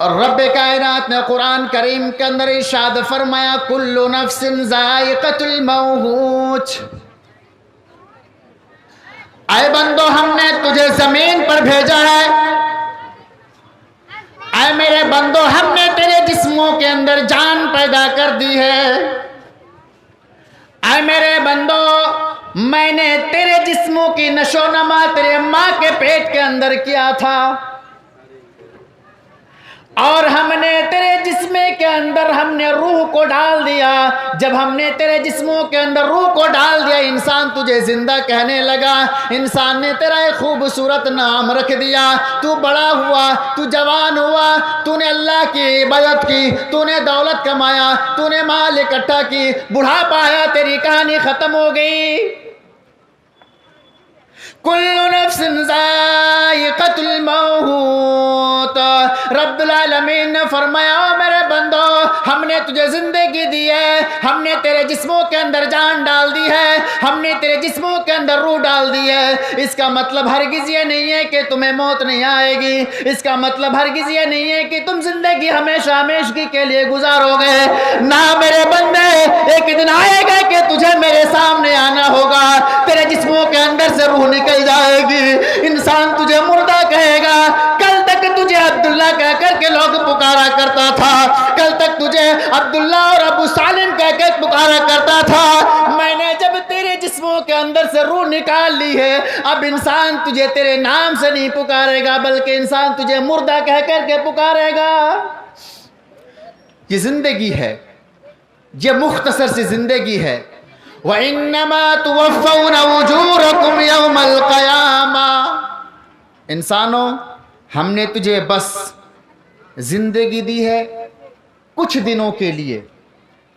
اور رب کائنات نے قرآن کریم کے اندر ارشاد فرمایا کل نفس ذائقۃ الموت، اے بندو ہم نے تجھے زمین پر بھیجا ہے، اے میرے بندو ہم نے تیرے جسموں کے اندر جان پیدا کر دی ہے، اے میرے بندو میں نے تیرے جسموں کی نشو و نما تیرے ماں کے پیٹ کے اندر کیا تھا، اور ہم نے تیرے جسم کے اندر ہم نے روح کو ڈال دیا۔ جب ہم نے تیرے جسموں کے اندر روح کو ڈال دیا، انسان تجھے زندہ کہنے لگا، انسان نے تیرا ایک خوبصورت نام رکھ دیا، تو بڑا ہوا، تو جوان ہوا، تو نے اللہ کی عبادت کی، تو نے دولت کمایا، تو نے مال اکٹھا کی، بڑھاپا آیا، تیری کہانی ختم ہو گئی۔ کل نفس ذائقۃ الموت، رب العالمین نے فرمایا او میرے بندو ہم نے تجھے زندگی دی ہے، ہم نے تیرے جسموں کے اندر جان ڈال دی ہے، ہم نے تیرے جسموں کے اندر روح ڈال دی ہے۔ اس کا مطلب ہرگز یہ نہیں ہے کہ تمہیں موت نہیں آئے گی، اس کا مطلب ہرگز یہ نہیں ہے کہ تم زندگی ہمیشہ ہمیشگی کے لیے گزارو گے، نہ میرے بندے ایک دن آئے گا کہ تجھے میرے سامنے آنا ہوگا، تیرے جسموں کے اندر سے روح نکل جائے گی، انسان تجھے مردہ کہے گا۔ کل تک تجھے عبداللہ کہہ کر کے لوگ پکارا کرتا تھا، کل تک تجھے عبداللہ اور ابو سالم کہہ کے پکارا کرتا تھا، میں نے جب تیرے جسموں کے اندر سے روح نکال لی ہے، اب انسان تجھے تیرے نام سے نہیں پکارے گا بلکہ انسان تجھے مردہ کہہ کر کے پکارے گا۔ یہ زندگی ہے، یہ مختصر سی زندگی ہے۔ وَإِنَّمَا تُوَفَّوْنَ أُجُورَكُمْ يَوْمَ الْقِيَامَةِ، انسانوں ہم نے تجھے بس زندگی دی ہے کچھ دنوں کے لیے۔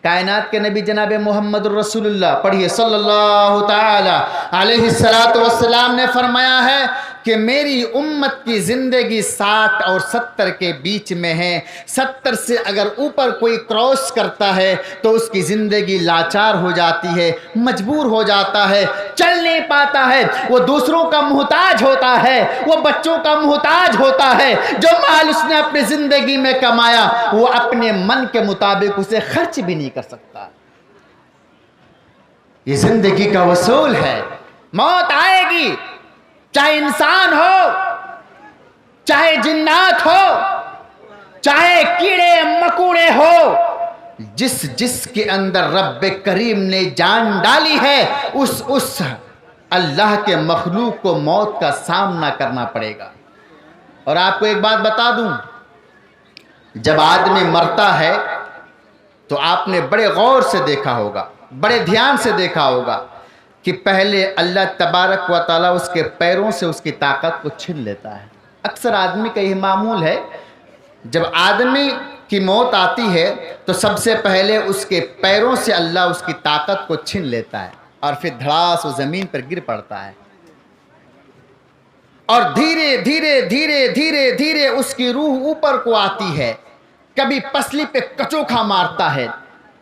کائنات کے نبی جناب محمد الرسول اللہ پڑھیے صلی اللہ تعالی علیہ السلام نے فرمایا ہے کہ میری امت کی زندگی 60 اور 70 کے بیچ میں ہے، 70 سے اگر اوپر کوئی کراس کرتا ہے تو اس کی زندگی لاچار ہو جاتی ہے، مجبور ہو جاتا ہے، چل نہیں پاتا ہے، وہ دوسروں کا محتاج ہوتا ہے، وہ بچوں کا محتاج ہوتا ہے، جو مال اس نے اپنی زندگی میں کمایا وہ اپنے من کے مطابق اسے خرچ بھی نہیں کر سکتا۔ یہ زندگی کا اصول ہے، موت آئے گی، چاہے انسان ہو، چاہے جنات ہو، چاہے کیڑے مکوڑے ہو، جس کے اندر رب کریم نے جان ڈالی ہے اس اللہ کے مخلوق کو موت کا سامنا کرنا پڑے گا۔ اور آپ کو ایک بات بتا دوں، جب آدمی مرتا ہے تو آپ نے بڑے غور سے دیکھا ہوگا، بڑے دھیان سے دیکھا ہوگا کہ پہلے اللہ تبارک و تعالیٰ اس کے پیروں سے اس کی طاقت کو چھین لیتا ہے۔ اکثر آدمی کا یہ معمول ہے، جب آدمی کی موت آتی ہے تو سب سے پہلے اس کے پیروں سے اللہ اس کی طاقت کو چھین لیتا ہے اور پھر دھڑاس وہ زمین پر گر پڑتا ہے، اور دھیرے دھیرے دھیرے دھیرے دھیرے اس کی روح اوپر کو آتی ہے، کبھی پسلی پہ کچوکھا مارتا ہے۔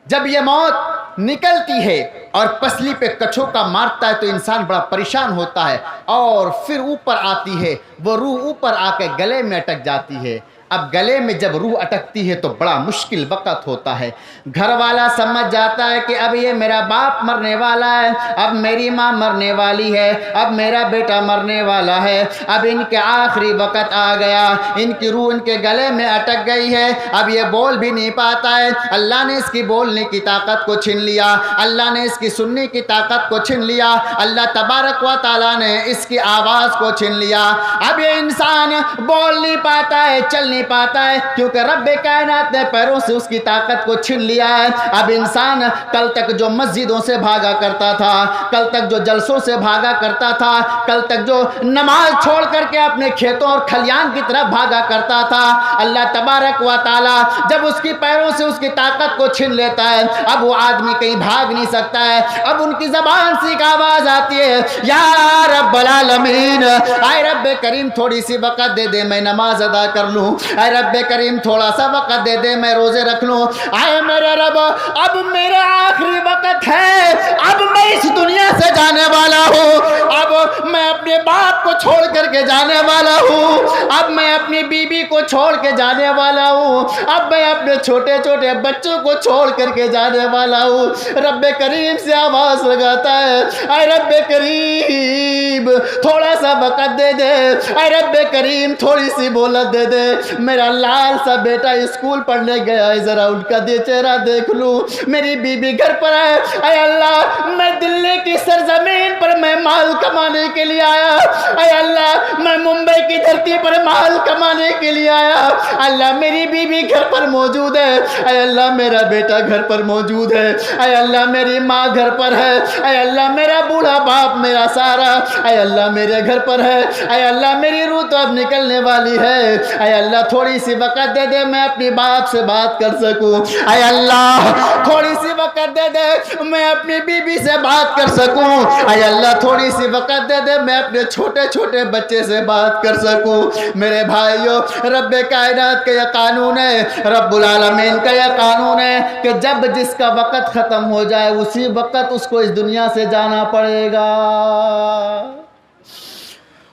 جب یہ موت نکلتی ہے اور پسلی پہ کچوکھا مارتا ہے تو انسان بڑا پریشان ہوتا ہے، اور پھر اوپر آتی ہے، وہ روح اوپر آ کے گلے میں اٹک جاتی ہے۔ اب گلے میں جب روح اٹکتی ہے تو بڑا مشکل وقت ہوتا ہے، گھر والا سمجھ جاتا ہے کہ اب یہ میرا باپ مرنے والا ہے، اب میری ماں مرنے والی ہے، اب میرا بیٹا مرنے والا ہے، اب ان کے آخری وقت آ گیا، ان کی روح ان کے گلے میں اٹک گئی ہے، اب یہ بول بھی نہیں پاتا ہے، اللہ نے اس کی بولنے کی طاقت کو چھین لیا، اللہ نے اس کی سننے کی طاقت کو چھین لیا، اللہ تبارک و تعالیٰ نے اس کی آواز کو چھین لیا۔ اب یہ انسان بول نہیں پاتا ہے، چل نہیں پاتا ہے، کیونکہ رب کائنات نے پیروں سے اس کی طاقت کو چھین لیا ہے۔ اب انسان کل تک جو مسجدوں سے بھاگا کرتا تھا، کل تک جو جلسوں سے بھاگا کرتا تھا، کل تک جو نماز چھوڑ کر کے اپنے کھیتوں اور کھلیان کی طرف بھاگا کرتا تھا، اللہ تبارک و تعالی جب اس کی پیروں سے اس کی طاقت کو چھین لیتا ہے، اب وہ آدمی کہیں بھاگ نہیں سکتا ہے. اب ان کی زبان سے ایک آواز آتی ہے, یا رب العالمین, اے رب کریم تھوڑی سی وقت دے دے میں نماز ادا کر لوں, اے رب کریم تھوڑا سا وقت دے دے میں روزے رکھ لوں. اے میرے رب اب میرا آخری وقت ہے, اب میں اس دنیا سے جانے والا ہوں, اب میں اپنے باپ کو چھوڑ کر کے جانے والا ہوں, اب میں اپنی بیوی کو چھوڑ کے جانے والا ہوں, اب میں اپنے چھوٹے چھوٹے بچوں کو چھوڑ کر کے جانے والا ہوں. رب کریم سے آواز لگاتا ہے, اے رب کریم تھوڑا سا وقت دے دے, اے رب کریم تھوڑی سی مہلت دے دے, میرا لال سا بیٹا اسکول پڑھنے گیا ہے, ذرا ان کا چہرہ دیکھ لوں, میری بیوی گھر پر ہے. اے اللہ میں دلی کی سرزمین پر میں مال کمانے کے لیے آیا, اے اللہ میں ممبئی کی دھرتی پر مال کمانے کے لیے آیا, اللہ میری بیوی گھر پر موجود ہے, اے اللہ میرا بیٹا گھر پر موجود ہے, اے اللہ میری ماں گھر پر ہے, اے اللہ میرا بوڑھا باپ میرا سارا اے اللہ میرے گھر پر ہے, اے اللہ میری روح تو اب نکلنے والی ہے, اے اللہ تھوڑی سی وقت دے دے میں اپنی باپ سے بات کر سکوں, اے اللہ تھوڑی سی وقت دے دے میں اپنی بیوی سے بات کر سکوں, اے اللہ تھوڑی سی وقت دے دے میں اپنے چھوٹے چھوٹے بچے سے بات کر سکوں. میرے بھائیوں, رب کائنات کا یہ قانون ہے, رب العالمین کا یہ قانون ہے کہ جب جس کا وقت ختم ہو جائے اسی وقت اس کو اس دنیا سے جانا پڑے گا.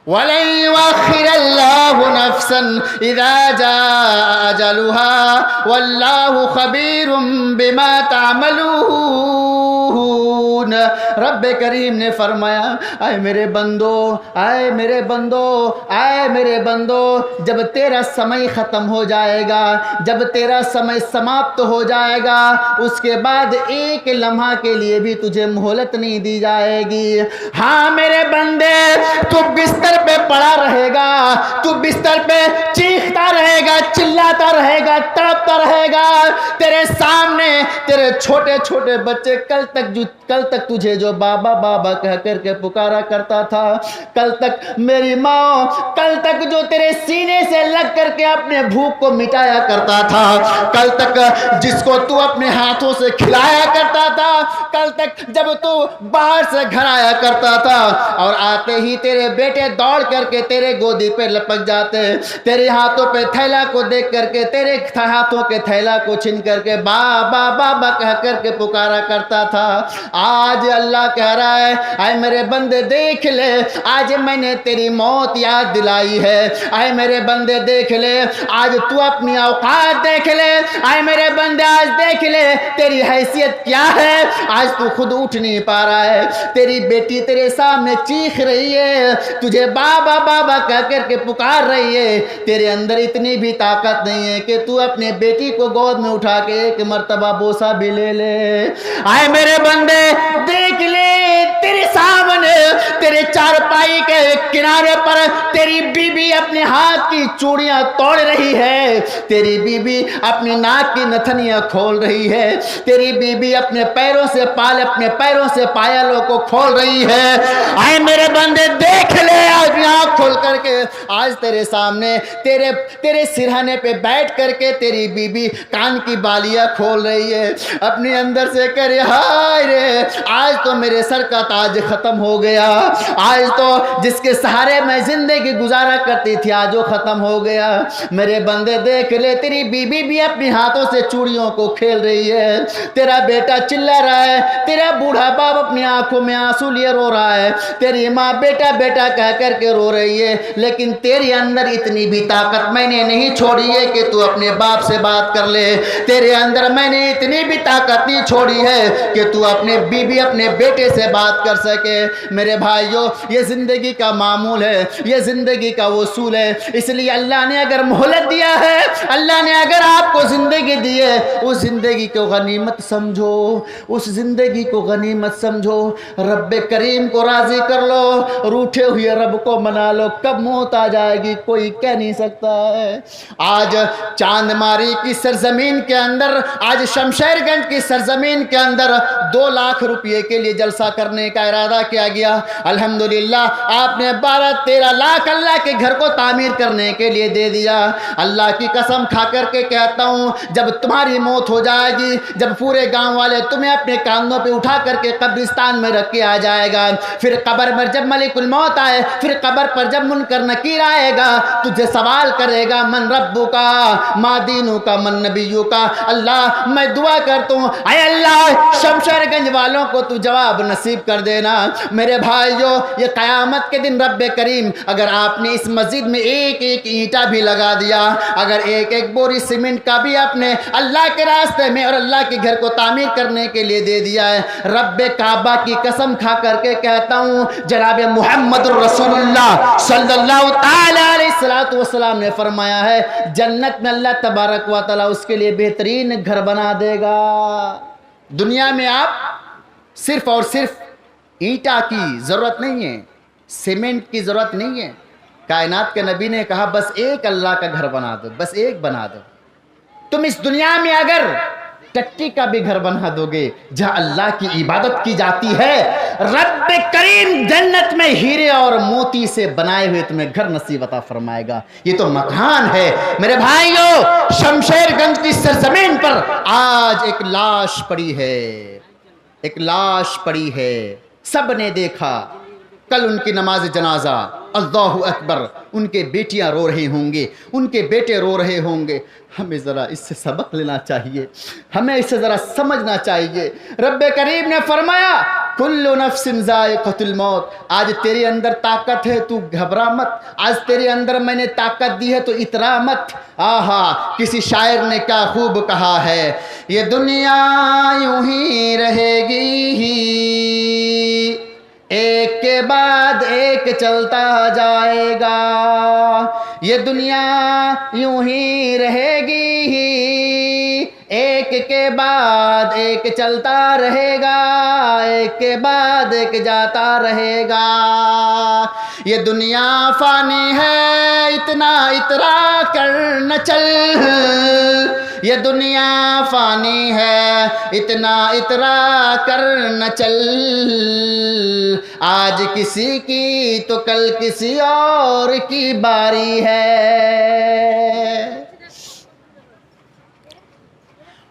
وَلَن يُؤَخِّرَ اللَّهُ نَفْسًا إِذَا جَاءَ أَجَلُهَا وَاللَّهُ خَبِيرٌ بِمَا تَعْمَلُونَ. رب کریم نے فرمایا, اے میرے بندو, اے میرے بندو, اے میرے بندو, جب تیرا سمے ختم ہو جائے گا, جب تیرا سمے سماپت ہو جائے گا, اس کے بعد ایک لمحہ کے لیے بھی تجھے مہلت نہیں دی جائے گی. ہاں میرے بندے, تو بستر پہ پڑا رہے گا, تو بستر پہ چیختا رہے گا, چلاتا رہے گا, تڑپتا رہے گا, تیرے سامنے تیرے چھوٹے چھوٹے بچے کل تک تجھے جو بابا بابا کہہ کر کے پکارا کرتا تھا, کل تک میری ماں, کل تک جو تیرے سینے سے لگ کر کے اپنے بھوک کو مٹایا کرتا تھا, کل تک جس کو تو اپنے ہاتھوں سے کھلایا کرتا تھا, کل تک جب تو باہر سے گھر آیا کرتا تھا اور آتے ہی تیرے بیٹے دوڑ کر کے تیرے گودی پہ لپک جاتے, تیرے ہاتھوں پہ تھیلا کو دیکھ کر کے تیرے ہاتھوں کے تھیلا کو چھن کر کے بابا بابا کہہ کر کے پکارا کرتا تھا. آج اللہ کہہ رہا ہے, اے میرے بندے دیکھ لے, آج میں نے تیری موت یاد دلائی ہے, اے میرے بندے دیکھ لے, آج تو اپنی اوقات دیکھ لے, اے میرے بندے آج دیکھ لے تیری حیثیت کیا ہے, آج تو خود اٹھ نہیں پا رہا ہے, تیری بیٹی تیرے سامنے چیخ رہی ہے, تجھے بابا بابا کہہ کر کے پکار رہی ہے, تیرے اندر اتنی بھی طاقت نہیں ہے کہ تو اپنے بیٹی کو گود میں اٹھا کے ایک مرتبہ بوسہ بھی لے لے. اے میرے بندے دیکھ لے, تیرے سامنے تیرے چارپائی کے کنارے پر تیری بیوی اپنے ہاتھ کی چوڑیاں توڑ رہی ہے, تیری بیوی اپنی ناک کی نتھنیاں کھول رہی ہے, تیری بیوی اپنے پیروں سے پایلوں کو کھول رہی ہے. اے میرے بندے دیکھ لے, آج آنکھ کھول کر کے آج تیرے سامنے تیرے سرہانے پہ بیٹھ کر کے تیری بیوی کان کی بالیاں کھول رہی ہے, اپنے اندر سے کرے ہائے رے, آج تو میرے سر کا تاج ختم ہو گیا, آج تو جس کے سہارے میں زندگی گزارا کرتی تھی آج وہ ختم ہو گیا. میرے بندے دیکھ لے, تیری بیوی بھی اپنے ہاتھوں سے چوڑیوں کو کھیل رہی ہے, تیرا بیٹا چلا رہا ہے, تیرا بوڑھا باپ اپنی آنکھوں میں آنسو لیے رو رہا ہے, تیری ماں بیٹا بیٹا کہہ کر کے رو رہی ہے, لیکن تیرے اندر اتنی بھی طاقت میں نے نہیں چھوڑی ہے کہ تو اپنے باپ سے بات کر لے, تیرے اندر میں نے اتنی بھی طاقت نہیں چھوڑی ہے کہ تو اپنے بیوی اپنے بیٹے سے بات کر سکے. میرے بھائیوں, یہ زندگی کا معمول ہے, یہ زندگی کا اصول ہے, اس لیے اللہ نے اگر مہلت دیا ہے, اللہ نے اگر آپ کو زندگی دی ہے, اس زندگی کو غنیمت سمجھو, اس زندگی کو غنیمت سمجھو, رب کریم کو راضی کر لو, روٹھے ہوئے رب کو منا لو, کب موت آ جائے گی کوئی کہہ نہیں سکتا ہے. آج چاند ماری کی سرزمین کے اندر, آج شمشیر گنج کی سرزمین کے اندر 2 لاکھ روپے کے لیے جلسہ کرنے کا ارادہ کیا گیا. الحمدللہ آپ نے 12-13 لاکھ اللہ کے گھر کو تعمیر کرنے کے لیے دے دیا. اللہ کی قسم کھا کر کے کہتے کرتا ہوں جب تمہاری موت ہو جائے گی، جب پورے گاؤں والے تمہیں اپنے کاندھوں پہ اٹھا کر کے قبرستان میں رکھ کے آ جائے گا، پھر قبر میں جب ملک الموت آئے، پھر قبر پر جب منکر نکیر آئے گا، تجھے سوال کرے گا من ربکا ما دینکا من نبیکا۔ اللہ میں دعا کرتا ہوں اے اللہ شمشیر گنج والوں کو تو جواب نصیب کر دینا۔ میرے بھائیو یہ قیامت کے دن رب کریم اگر آپ نے اس مسجد میں ایک ایک اینٹا بھی لگا دیا، اگر ایک ایک بوری سیمنٹ کا بھی آپ نے اللہ کے راستے میں اور اللہ کے گھر کو تعمیر کرنے کے لیے دے دیا ہے، رب کعبہ کی قسم کھا کر کے کہتا ہوں جناب محمد رسول اللہ صلی اللہ تعالی علیہ وسلم نے فرمایا ہے جنت میں اللہ تبارک و تعالی اس کے لیے بہترین گھر بنا دے گا۔ دنیا میں آپ صرف اور صرف اینٹا کی ضرورت نہیں ہے، سیمنٹ کی ضرورت نہیں ہے، کائنات کے نبی نے کہا بس ایک اللہ کا گھر بنا دو، بس ایک بنا دو۔ تم اس دنیا میں اگر ٹٹی کا بھی گھر بنا دو گے جہاں اللہ کی عبادت کی جاتی ہے، رب کریم جنت میں ہیرے اور موتی سے بنائے ہوئے تمہیں گھر نصیب عطا فرمائے گا۔ یہ تو مکان ہے۔ میرے بھائیو شمشیر گنج کی سرزمین پر آج ایک لاش پڑی ہے، ایک لاش پڑی ہے، سب نے دیکھا۔ کل ان کی نماز جنازہ، اللہ اکبر، ان کے بیٹیاں رو رہے ہوں گے، ان کے بیٹے رو رہے ہوں گے۔ ہمیں ذرا اس سے سبق لینا چاہیے، ہمیں اس سے ذرا سمجھنا چاہیے۔ رب کریم نے فرمایا کل نفس ذائقۃ الموت، آج تیرے اندر طاقت ہے تو گھبرا مت، آج تیرے اندر میں نے طاقت دی ہے تو اترا مت۔ آہا کسی شاعر نے کیا خوب کہا ہے، یہ دنیا یوں ہی رہے گی، ایک کے بعد ایک چلتا جائے گا، یہ دنیا یوں ہی رہے گی، ایک کے بعد ایک چلتا رہے گا، ایک کے بعد ایک جاتا رہے گا، یہ دنیا فانی ہے اتنا اترا کر نہ چل، یہ دنیا فانی ہے اتنا اترا کر نہ چل، آج کسی کی تو کل کسی اور کی باری ہے۔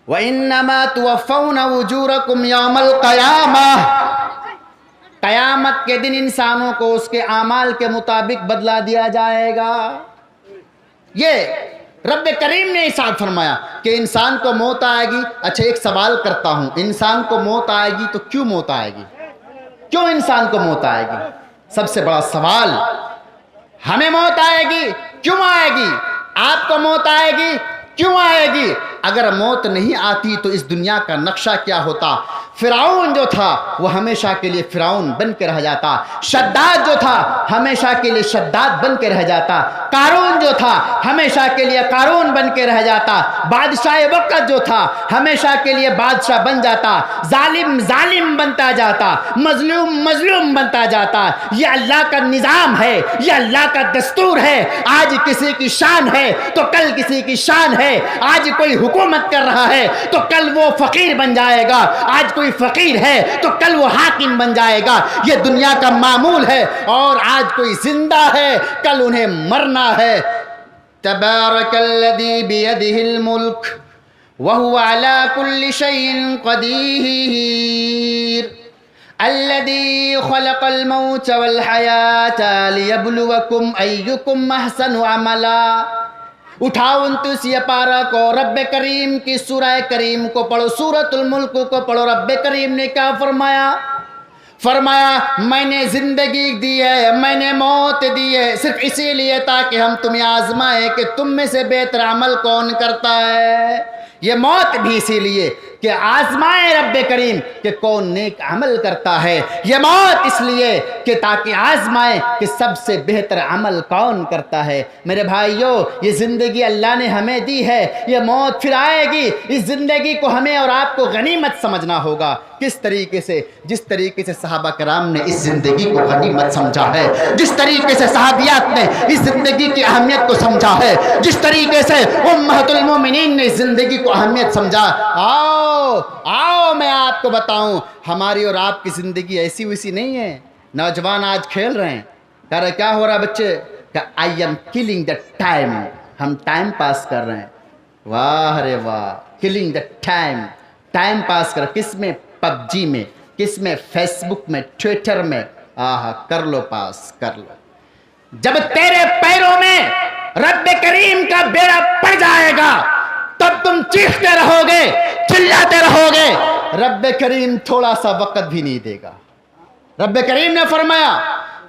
وَإِنَّمَا تُوَفَّوْنَ أُجُورَكُمْ يَوْمَ الْقِيَامَةِ، قیامت کے دن انسانوں کو اس کے اعمال کے مطابق بدلہ دیا جائے گا۔ یہ رب کریم نے ارشاد فرمایا کہ انسان کو موت آئے گی۔ اچھا ایک سوال کرتا ہوں، انسان کو موت آئے گی تو کیوں موت آئے گی؟ کیوں انسان کو موت آئے گی؟ سب سے بڑا سوال، ہمیں موت آئے گی کیوں آئے گی؟ آپ کو موت آئے گی کیوں آئے گی؟ اگر موت نہیں آتی تو اس دنیا کا نقشہ کیا ہوتا؟ فرعون جو تھا وہ ہمیشہ کے لیے فرعون بن کے رہ جاتا، شداد جو تھا ہمیشہ کے لیے شداد بن کے رہ جاتا، قارون جو تھا ہمیشہ کے لیے قارون بن کے رہ جاتا، بادشاہ وقت جو تھا ہمیشہ کے لیے بادشاہ بن جاتا، ظالم ظالم بنتا جاتا، مظلوم مظلوم بنتا جاتا۔ یہ اللہ کا نظام ہے، یہ اللہ کا دستور ہے۔ آج کسی کی شان ہے تو کل کسی کی شان ہے، آج کوئی حکومت کر رہا ہے تو کل وہ فقیر بن جائے گا، آج کوئی فقیر ہے تو کل وہ حاکم بن جائے گا۔ یہ دنیا کا معمول ہے، اور آج کوئی زندہ ہے کل انہیں مرنا ہے۔ تبارک الذی بیدہ الملک وہو علی کل شیء قدیر الذی خلق الموت والحیاۃ لیبلوکم ایکم احسن عملا۔ اٹھاؤ 29 پارہ کو، رب کریم کی سورہ کریم کو پڑھو، سورۃ الملک کو پڑھو۔ رب کریم نے کیا فرمایا؟ فرمایا میں نے زندگی دی ہے، میں نے موت دی ہے صرف اسی لیے تاکہ ہم تمہیں آزمائیں کہ تم میں سے بہتر عمل کون کرتا ہے۔ یہ موت بھی اسی لیے کہ آزمائے رب کریم کہ کون نیک عمل کرتا ہے، یہ موت اس لیے کہ تاکہ آزمائے کہ سب سے بہتر عمل کون کرتا ہے۔ میرے بھائیو یہ زندگی اللہ نے ہمیں دی ہے، یہ موت پھر آئے گی۔ اس زندگی کو ہمیں اور آپ کو غنیمت سمجھنا ہوگا۔ کس طریقے سے؟ جس طریقے سے صحابہ کرام نے اس زندگی کو غنیمت سمجھا ہے، جس طریقے سے صحابیات نے اس زندگی کی اہمیت کو سمجھا ہے، جس طریقے سے امہات المومنین نے اس زندگی کو اہمیت سمجھا۔ آؤ میں آپ کو بتاؤں، ہماری اور آپ کی زندگی ایسی ویسی نہیں ہے۔ نوجوان آج کھیل رہے ہیں، کہہ رہے کیا ہو رہا ہے بچے؟ کہ I am killing the time, ہم ٹائم پاس کر رہے ہیں۔ واہ رے واہ, killing the time, time pass کر, کس میں؟ پب جی میں, کس میں؟ فیس بک میں, ٹویٹر میں. آہا, کر لو پاس, کر لو. جب تیرے پیروں میں رب کریم کا بیڑا پڑ جائے گا تب تم چیختے رہو گے, چلاتے رہو گے, رب کریم تھوڑا سا وقت بھی نہیں دے گا. رب کریم نے فرمایا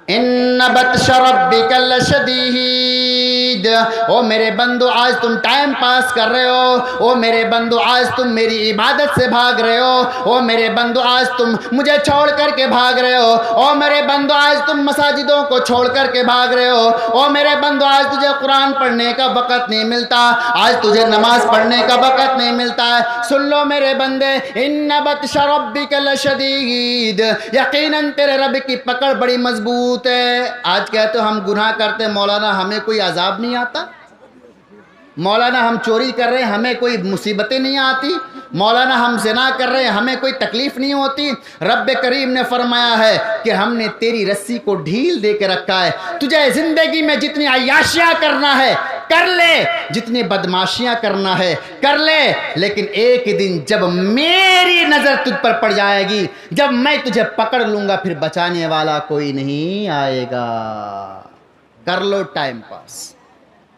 ان بطش ربک لشدید, او میرے بندو آج تم ٹائم پاس کر رہے ہو, او میرے بندو آج تم میری عبادت سے بھاگ رہے ہو, او میرے بندو آج تم مجھے چھوڑ کر کے بھاگ رہے ہو, او میرے بندو آج تم مساجدوں کو چھوڑ کر کے بھاگ رہے ہو, او میرے بندو آج تجھے قرآن پڑھنے کا وقت نہیں ملتا, آج تجھے نماز پڑھنے کا وقت نہیں ملتا ہے. سن لو میرے بندے, ان بطش ربک لشدید, یقیناً تیرے رب کی پکڑ بڑی مضبوط ہے. آج کہتے ہم گناہ کرتے, مولانا ہمیں کوئی عذاب نہیں آتا, مولانا ہم چوری کر رہے ہیں ہمیں کوئی مصیبتیں نہیں آتی, مولانا ہم زنا کر رہے ہیں ہمیں کوئی تکلیف نہیں ہوتی. رب کریم نے فرمایا ہے کہ ہم نے تیری رسی کو ڈھیل دے کے رکھا ہے. تجھے زندگی میں جتنی عیاشیاں کرنا ہے کر لے, جتنی بدماشیاں کرنا ہے کر لے, لیکن ایک دن جب میری نظر تجھ پر پڑ جائے گی, جب میں تجھے پکڑ لوں گا, پھر بچانے والا کوئی نہیں آئے گا. کر لو ٹائم پاس.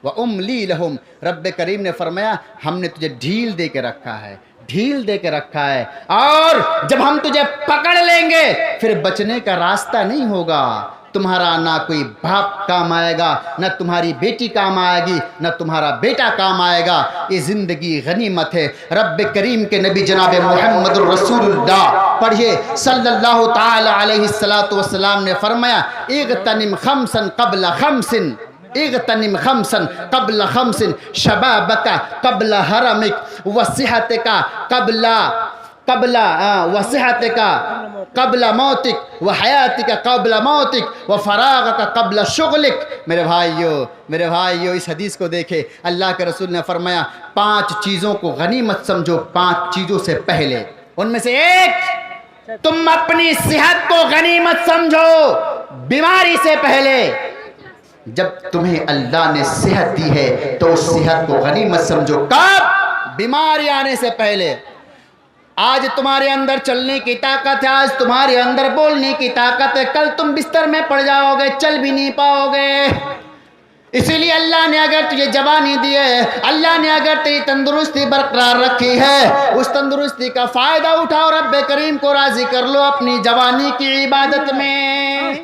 وَأُمْلِي لَهُمْ, رب کریم نے فرمایا ہم نے تجھے ڈھیل دے کے رکھا ہے, ڈھیل دے کے رکھا ہے, اور جب ہم تجھے پکڑ لیں گے پھر بچنے کا راستہ نہیں ہوگا. تمہارا نہ کوئی باپ کام آئے گا, نہ تمہاری بیٹی کام آئے گی, نہ تمہارا بیٹا کام آئے گا. یہ زندگی غنیمت ہے. رب کریم کے نبی جناب محمد الرسول اللہ پڑھیے صلی اللہ تعالی علیہ السلام نے فرمایا اغتنم خمسا قبل خمس, اغتنم خمسا قبل خمس, شبابک قبل حرمک, وصحتک وصحتک قبل موتک, وحیاتک قبل موتک, وفراغک قبل شغلک. میرے بھائیو اس حدیث کو دیکھے, اللہ کے رسول نے فرمایا 5 چیزوں کو غنیمت سمجھو, 5 چیزوں سے پہلے. ان میں سے ایک, تم اپنی صحت کو غنیمت سمجھو بیماری سے پہلے. جب تمہیں اللہ نے صحت دی ہے تو اس صحت کو غنیمت سمجھو. کب؟ بیماری آنے سے پہلے. آج تمہارے اندر چلنے کی طاقت ہے, آج تمہارے اندر بولنے کی طاقت ہے, کل تم بستر میں پڑ جاؤ گے, چل بھی نہیں پاؤ گے. اسی لیے اللہ نے اگر تجھے جوانی دی ہے, اللہ نے اگر تیری تندرستی برقرار رکھی ہے, اس تندرستی کا فائدہ اٹھاؤ, رب کریم کو راضی کر لو اپنی جوانی کی عبادت میں.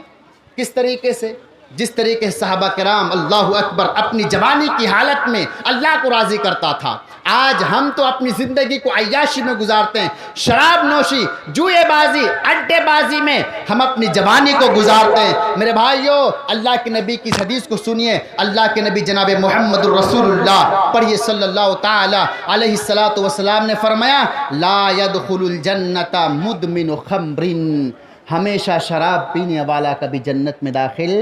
کس طریقے سے؟ جس طریقے صحابہ کرام اللہ اکبر اپنی جوانی کی حالت میں اللہ کو راضی کرتا تھا. آج ہم تو اپنی زندگی کو عیاشی میں گزارتے ہیں, شراب نوشی, جوئے بازی, اڈے بازی میں ہم اپنی جوانی کو گزارتے ہیں. میرے بھائیو اللہ کے نبی کی حدیث کو سنیے. اللہ کے نبی جناب محمد الرسول اللہ پڑھیے صلی اللہ تعالی علیہ السلام نے فرمایا لا يدخل الجنت مدمن خمر, ہمیشہ شراب پینے والا کبھی جنت میں داخل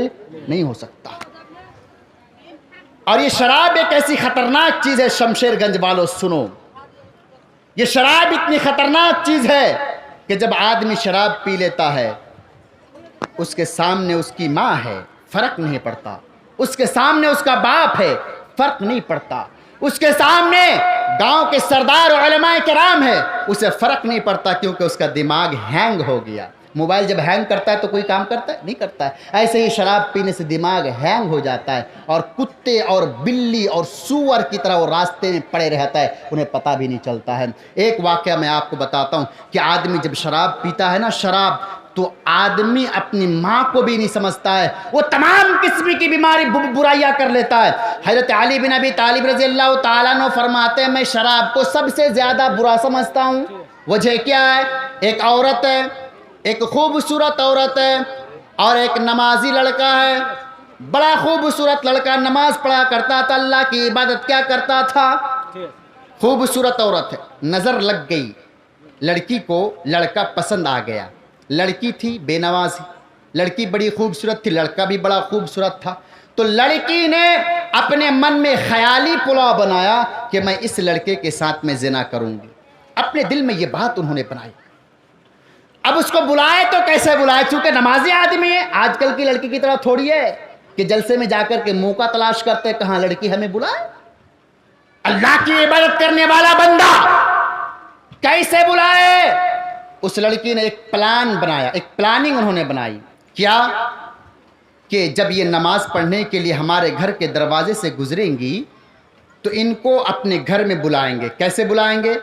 نہیں ہو سکتا. اور یہ شراب ایک ایسی خطرناک چیز ہے, شمشیر گنج والوں سنو, یہ شراب اتنی خطرناک چیز ہے کہ جب آدمی شراب پی لیتا ہے, اس کے سامنے اس کی ماں ہے فرق نہیں پڑتا, اس کے سامنے اس کا باپ ہے فرق نہیں پڑتا, اس کے سامنے گاؤں کے سردار اور علماء کرام ہے اسے فرق نہیں پڑتا, کیونکہ اس کا دماغ ہینگ ہو گیا. موبائل جب ہینگ کرتا ہے تو کوئی کام کرتا ہے؟ نہیں کرتا ہے. ایسے ہی شراب پینے سے دماغ ہینگ ہو جاتا ہے, اور کتے اور بلی اور سور کی طرح وہ راستے میں پڑے رہتا ہے, انہیں پتہ بھی نہیں چلتا ہے. ایک واقعہ میں آپ کو بتاتا ہوں کہ آدمی جب شراب پیتا ہے نا, شراب, تو آدمی اپنی ماں کو بھی نہیں سمجھتا ہے, وہ تمام قسم کی بیماری برائیاں کر لیتا ہے. حضرت علی بن ابی طالب رضی اللہ تعالیٰ عنہ فرماتے ہیں میں شراب کو سب سے زیادہ برا سمجھتا ہوں. وجہ کیا ہے؟ ایک عورت ہے, ایک خوبصورت عورت ہے, اور ایک نمازی لڑکا ہے, بڑا خوبصورت لڑکا, نماز پڑھا کرتا تھا, اللہ کی عبادت کیا کرتا تھا. خوبصورت عورت ہے, نظر لگ گئی, لڑکی کو لڑکا پسند آ گیا. لڑکی تھی بے نوازی, لڑکی بڑی خوبصورت تھی, لڑکا بھی بڑا خوبصورت تھا. تو لڑکی نے اپنے من میں خیالی پلاؤ بنایا کہ میں اس لڑکے کے ساتھ میں زنا کروں گی. اپنے دل میں یہ بات انہوں نے بنائی. اب اس کو بلائے تو کیسے بلائے, چونکہ نمازی آدمی ہے, آج کل کی لڑکی کی طرح تھوڑی ہے کہ جلسے میں جا کر کے موقع تلاش کرتے کہاں لڑکی ہمیں بلائے. اللہ کی عبادت کرنے والا بندہ کیسے بلائے؟ اس لڑکی نے ایک پلان بنایا، ایک پلاننگ انہوں نے بنائی. کیا کہ جب یہ نماز پڑھنے کے لیے ہمارے گھر کے دروازے سے گزریں گی تو ان کو اپنے گھر میں بلائیں گے. کیسے بلائیں گے؟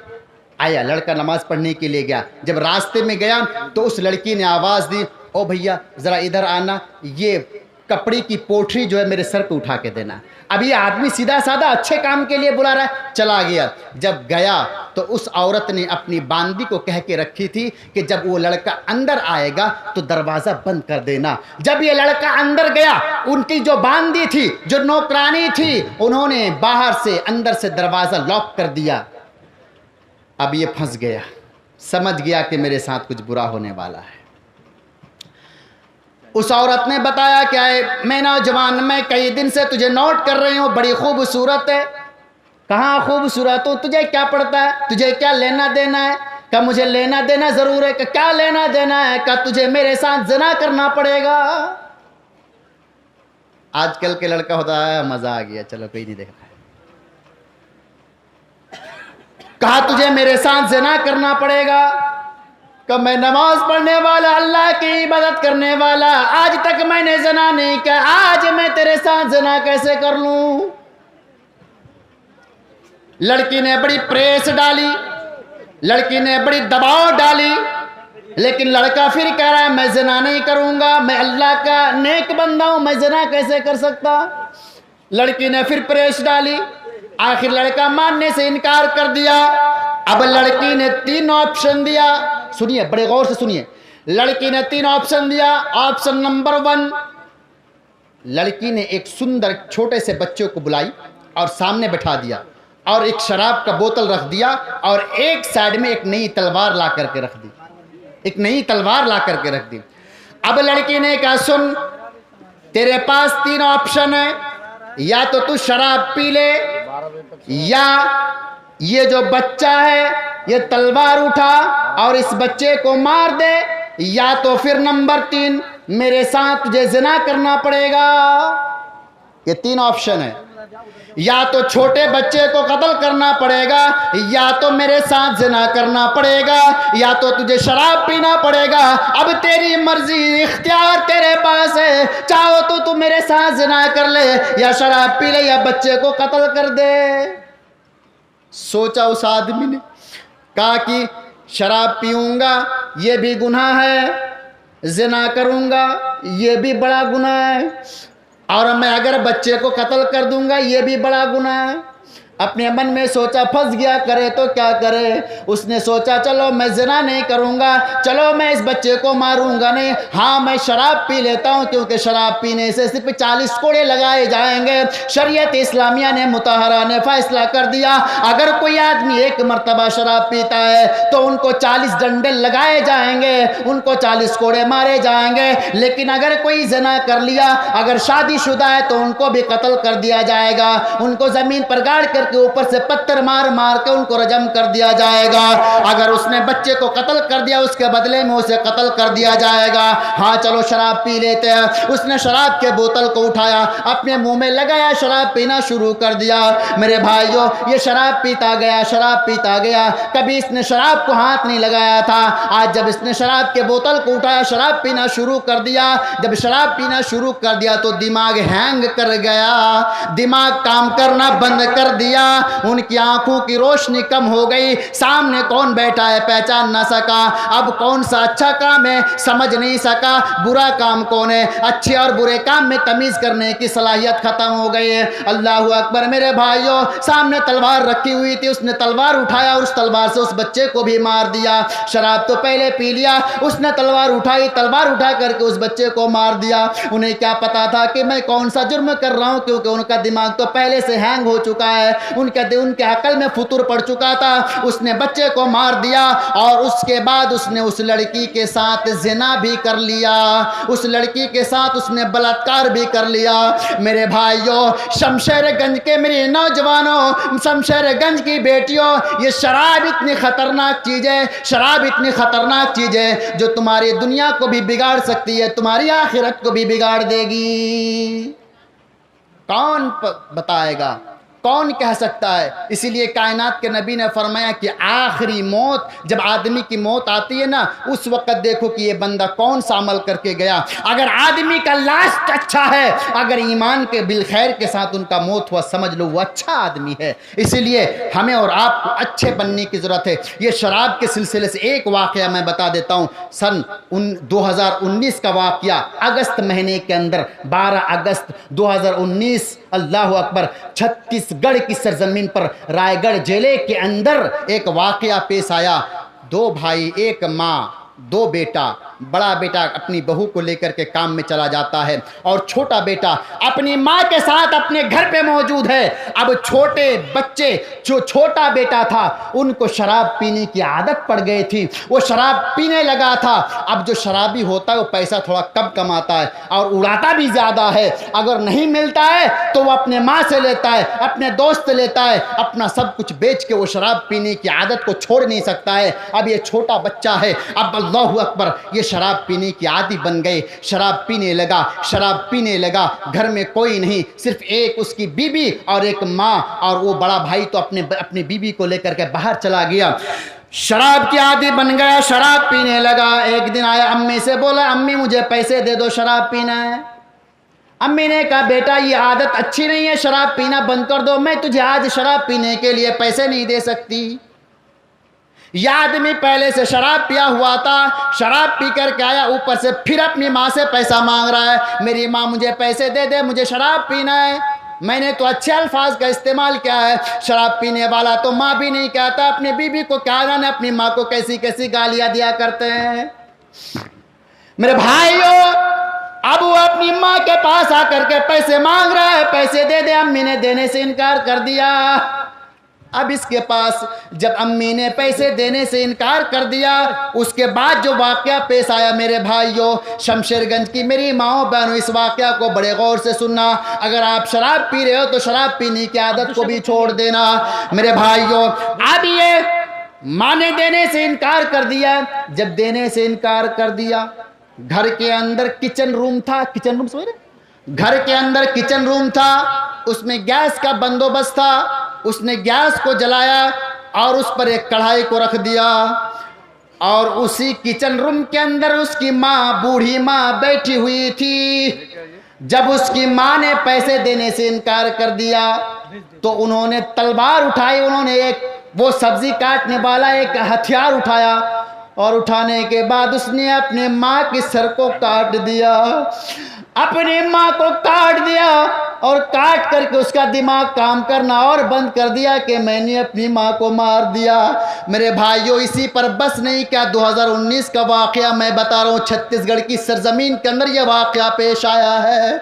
آیا لڑکا نماز پڑھنے کے لیے گیا، جب راستے میں گیا تو اس لڑکی نے آواز دی، او بھیا ذرا ادھر آنا، یہ کپڑے کی پوٹری جو ہے میرے سر پہ اٹھا کے دینا. اب یہ آدمی سیدھا سادہ اچھے کام کے لیے بلا رہا ہے. چلا گیا. جب گیا تو اس عورت نے اپنی باندی کو کہہ کے رکھی تھی کہ جب وہ لڑکا اندر آئے گا تو دروازہ بند کر دینا. جب یہ لڑکا اندر گیا، ان کی جو باندی تھی، جو نوکرانی تھی، انہوں نے باہر سے اندر سے دروازہ لاک کر دیا. اب یہ پھنس گیا، سمجھ گیا کہ میرے ساتھ کچھ برا ہونے والا ہے. اس عورت نے بتایا کیا ہے، میں نوجوان، میں کئی دن سے تجھے نوٹ کر رہی ہوں، بڑی خوبصورت ہے. کہاں خوبصورت ہوں؟ تجھے کیا پڑتا ہے؟ تجھے کیا لینا دینا ہے؟ کہ مجھے لینا دینا ضرور ہے. کہ کیا لینا دینا ہے؟ کہ تجھے میرے ساتھ زنا کرنا پڑے گا. آج کل کے لڑکا ہوتا ہے مزہ آ گیا، چلو کوئی نہیں دیکھ رہا ہے. کہا تجھے میرے ساتھ زنا کرنا پڑے گا. کہ میں نماز پڑھنے والا، اللہ کی عبادت کرنے والا، آج تک میں نے زنا نہیں کیا، آج میں تیرے ساتھ زنا کیسے کر لوں؟ لڑکی نے بڑی پریس ڈالی، لڑکی نے بڑی دباؤ ڈالی، لیکن لڑکا پھر کہہ رہا ہے میں زنا نہیں کروں گا، میں اللہ کا نیک بندہ ہوں، میں زنا کیسے کر سکتا؟ لڑکی نے پھر پریس ڈالی، آخر لڑکا ماننے سے انکار کر دیا. اب لڑکی نے 3 آپشن دیا. سنیے بڑے غور سے سنیے. لڑکی نے 3 آپشن دیا. آپشن نمبر 1، لڑکی نے ایک سندر چھوٹے سے بچے کو بلائی اور سامنے بٹھا دیا اور ایک شراب کا بوتل رکھ دیا اور ایک سائیڈ میں ایک نئی تلوار لا کر کے رکھ دی. ایک نئی تلوار لا کر کے رکھ دی. اب لڑکی نے کہا سن، تیرے پاس 3 آپشن ہے، یا تو شراب پی لے، یا یہ جو بچہ ہے یہ تلوار اٹھا اور اس بچے کو مار دے، یا تو پھر نمبر 3 میرے ساتھ تجھے زنا کرنا پڑے گا. یہ 3 آپشن ہے. یا تو چھوٹے بچے کو قتل کرنا پڑے گا، یا تو میرے ساتھ زنا کرنا پڑے گا، یا تو تجھے شراب پینا پڑے گا. اب تیری مرضی، اختیار تیرے پاس ہے، چاہو تو میرے ساتھ زنا کر لے، یا شراب پی لے، یا بچے کو قتل کر دے. سوچا اس آدمی نے، کہا کہ شراب پیوں گا یہ بھی گناہ ہے، زنا کروں گا یہ بھی بڑا گناہ ہے، اور میں اگر بچے کو قتل کر دوں گا یہ بھی بڑا گناہ ہے. اپنے من میں سوچا پھنس گیا، کرے تو کیا کرے. اس نے سوچا چلو میں زنا نہیں کروں گا، چلو میں اس بچے کو ماروں گا نہیں، ہاں میں شراب پی لیتا ہوں، کیونکہ شراب پینے سے صرف 40 کوڑے لگائے جائیں گے. شریعت اسلامیہ نے مطہرہ نے فیصلہ کر دیا اگر کوئی آدمی ایک مرتبہ شراب پیتا ہے تو ان کو 40 ڈنڈے لگائے جائیں گے، ان کو 40 کوڑے مارے جائیں گے. لیکن اگر کوئی زنا کر لیا، اگر شادی شدہ ہے تو ان کو بھی قتل کر دیا جائے گا، ان کو زمین پر گاڑ کر کے اوپر سے پتھر مار مار کے ان کو رجم کر دیا جائے گا. اگر اس نے بچے کو قتل کر دیا اس کے بدلے میں اسے قتل کر دیا جائے گا. ہاں چلو شراب پی لیتے ہیں. اس نے شراب کے بوتل کو اٹھایا، اپنے منہ میں لگایا، شراب پینا شروع کر دیا. میرے بھائیوں، یہ شراب پیتا گیا، شراب پیتا گیا، کبھی اس نے شراب کو ہاتھ نہیں لگایا تھا. آج جب اس نے شراب کے بوتل کو اٹھایا، شراب پینا شروع کر دیا. جب شراب پینا شروع کر دیا تو دماغ ہینگ کر گیا، دماغ کام کرنا بند کر دیا. ان کی آنکھوں کی روشنی کم ہو گئی، سامنے کون بیٹھا ہے پہچان نہ سکا. اب کون سا اچھا کام ہے سمجھ نہیں سکا، برا کام کون ہے، اچھے اور برے کام میں تمیز کرنے کی صلاحیت ختم ہو گئی ہے. اللہ اکبر. میرے بھائیوں، سامنے تلوار رکھی ہوئی تھی، اس نے تلوار اٹھایا اور اس تلوار سے اس بچے کو بھی مار دیا. شراب تو پہلے پی لیا، اس نے تلوار اٹھائی، تلوار اٹھا کر کے اس بچے کو مار دیا. انہیں کیا پتا تھا کہ میں کون سا جرم کر رہا ہوں، کیونکہ ان کا دماغ تو پہلے سے ہینگ ہو چکا ہے، ان کے عقل میں فطور پڑ چکا تھا. اس نے بچے کو مار دیا اور اس کے بعد اس نے اس لڑکی کے ساتھ زنا بھی کر لیا، اس لڑکی کے ساتھ اس نے بلاತ್ಕಾರ بھی کر لیا. میرے بھائیوں، شمشیر گنج کے میرے نوجوانوں، شمشیر گنج کی بیٹیوں، یہ شراب اتنی خطرناک چیز ہے، شراب اتنی خطرناک چیز ہے جو تمہاری دنیا کو بھی بگاڑ سکتی ہے، تمہاری آخرت کو بھی بگاڑ دے گی. کون بتائے گا کون کہہ سکتا ہے؟ اسی لیے کائنات کے نبی نے فرمایا کہ آخری موت جب آدمی کی موت آتی ہے نا، اس وقت دیکھو کہ یہ بندہ کون سا عمل کر کے گیا۔ اگر آدمی کا لاسٹ اچھا ہے، اگر ایمان کے بالخیر کے ساتھ ان کا موت ہوا، سمجھ لو وہ اچھا آدمی ہے۔ اسی لیے ہمیں اور آپ کو اچھے بننے کی ضرورت ہے۔ یہ شراب کے سلسلے سے ایک واقعہ میں بتا دیتا ہوں۔ سن 2019 کا واقعہ، اگست مہینے کے اندر 12 اگست 2019، اللہ اکبر، چھتیس گڑھ کی سرزمین پر رائے گڑھ ضلع کے اندر ایک واقعہ پیش آیا۔ 2 بھائی، 1 ماں، 2 بیٹا۔ بڑا بیٹا اپنی بہو کو لے کر کے کام میں چلا جاتا ہے اور چھوٹا بیٹا اپنی ماں کے ساتھ اپنے گھر پہ موجود ہے۔ اب چھوٹے بچے، جو چھوٹا بیٹا تھا، ان کو شراب پینے کی عادت پڑ گئی تھی، وہ شراب پینے لگا تھا۔ اب جو شرابی ہوتا ہے وہ پیسہ تھوڑا کم کماتا ہے اور اڑاتا بھی زیادہ ہے۔ اگر نہیں ملتا ہے تو وہ اپنے ماں سے لیتا ہے، اپنے دوست سے لیتا ہے، اپنا سب کچھ بیچ کے وہ شراب پینے کی عادت کو چھوڑ نہیں سکتا ہے۔ اب یہ چھوٹا بچہ ہے، اب اللہ اکبر، یہ شراب پینے کی عادی بن گئے، شراب پینے لگا۔ گھر میں کوئی نہیں، صرف ایک اس کی بیوی اور ایک ماں، اور وہ بڑا بھائی تو اپنی بیوی کو لے کر کے باہر چلا گیا۔ شراب کی عادی بن گیا، شراب پینے لگا۔ ایک دن آیا، امی سے بولا، امی مجھے پیسے دے دو، شراب پینا ہے۔ امی نے کہا بیٹا یہ عادت اچھی نہیں ہے، شراب پینا بند کر دو، میں تجھے آج شراب پینے کے لیے پیسے نہیں دے سکتی۔ یہ آدمی پہلے سے شراب پیا ہوا تھا، شراب پی کر کے آیا، اوپر سے پھر اپنی ماں سے پیسہ مانگ رہا ہے، میری ماں مجھے پیسے دے دے، مجھے شراب پینا ہے۔ میں نے تو اچھے الفاظ کا استعمال کیا ہے، شراب پینے والا تو ماں بھی نہیں کہتا، اپنی بیوی کو کیا جانے اپنی ماں کو کیسی کیسی گالیاں دیا کرتے ہیں۔ میرے بھائیوں، اب وہ اپنی ماں کے پاس آ کر کے پیسے مانگ رہا ہے، پیسے دے دے، امی نے دینے سے انکار کر دیا۔ اب اس کے پاس جب امی نے پیسے دینے سے انکار کر دیا، اس کے بعد جو واقعہ پیش آیا میرے بھائیوں، شمشیر گنج کی میری ماں بہنوں، اس واقعہ کو بڑے غور سے سننا۔ اگر آپ شراب پی رہے ہو تو شراب پینے کی عادت کو بھی چھوڑ دینا میرے بھائیوں۔ اب یہ ماں نے دینے سے انکار کر دیا۔ جب دینے سے انکار کر دیا، گھر کے اندر کچن روم تھا، کچن روم سمجھ رہے؟ گھر کے اندر کچن روم تھا، اس میں گیس کا بندوبست تھا۔ اس نے گیس کو جلایا اور اس پر ایک کڑھائی کو رکھ دیا، اور اسی کچن روم کے اندر اس کی ماں، بوڑھی ماں بیٹھی ہوئی تھی۔ جب اس کی ماں نے پیسے دینے سے انکار کر دیا تو انہوں نے تلوار اٹھائی، انہوں نے ایک وہ سبزی کاٹنے والا ایک ہتھیار اٹھایا، اور اٹھانے کے بعد اس نے اپنے ماں کی سر کو کاٹ دیا، اپنی ماں کو کاٹ دیا، اور کاٹ کر کے اس کا دماغ کام کرنا اور بند کر دیا کہ میں نے اپنی ماں کو مار دیا۔ میرے بھائیوں، اسی پر بس نہیں کیا، 2019 کا واقعہ میں بتا رہا ہوں، چھتیس گڑھ کی سرزمین کے اندر یہ واقعہ پیش آیا ہے۔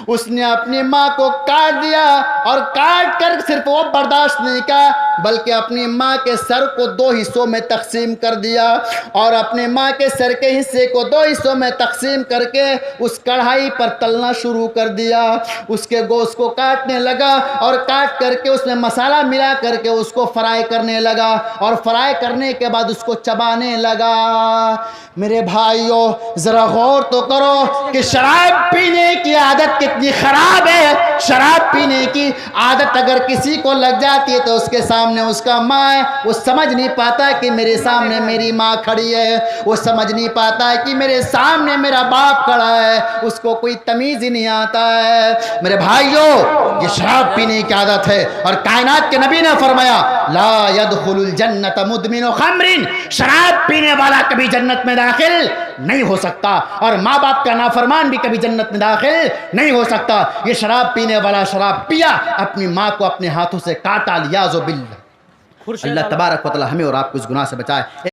اس نے اپنی ماں کو کاٹ دیا، اور کاٹ کر صرف وہ برداشت نہیں کیا بلکہ اپنی ماں کے سر کو 2 حصوں میں تقسیم کر دیا، اور اپنے ماں کے سر کے حصے کو 2 حصوں میں تقسیم کر کے اس کڑھائی پر تلنا شروع کر دیا۔ اس کے گوشت کو کاٹنے لگا، اور کاٹ کر کے اس میں مسالہ ملا کر کے اس کو فرائی کرنے لگا، اور فرائی کرنے کے بعد اس کو چبانے لگا۔ میرے بھائیوں، ذرا غور تو کرو کہ شراب پینے کی عادت کتنی خراب ہے۔ شراب پینے کی عادت اگر کسی کو لگ جاتی ہے تو اس کے سامنے اس کا ماں ہے، وہ سمجھ نہیں پاتا کہ میرے سامنے میری ماں کھڑی ہے، وہ سمجھ نہیں پاتا کہ میرے سامنے میرا باپ کھڑا ہے، اس کو کوئی تمیز ہی نہیں آتا ہے۔ میرے بھائیوں، یہ شراب پینے کی عادت ہے، اور کائنات کے نبی نے فرمایا لا يدخل الجنت مدمن خمر، شراب پینے والا کبھی جنت میں داخل نہیں ہو سکتا، اور ماں باپ کا نافرمان بھی کبھی جنت میں داخل نہیں ہو سکتا۔ یہ شراب پینے والا شراب پیا، اپنی ماں کو اپنے ہاتھوں سے کاٹا، لیاذ باللہ۔ اللہ تبارک و تعالی ہمیں اور آپ کو اس گناہ سے بچائے۔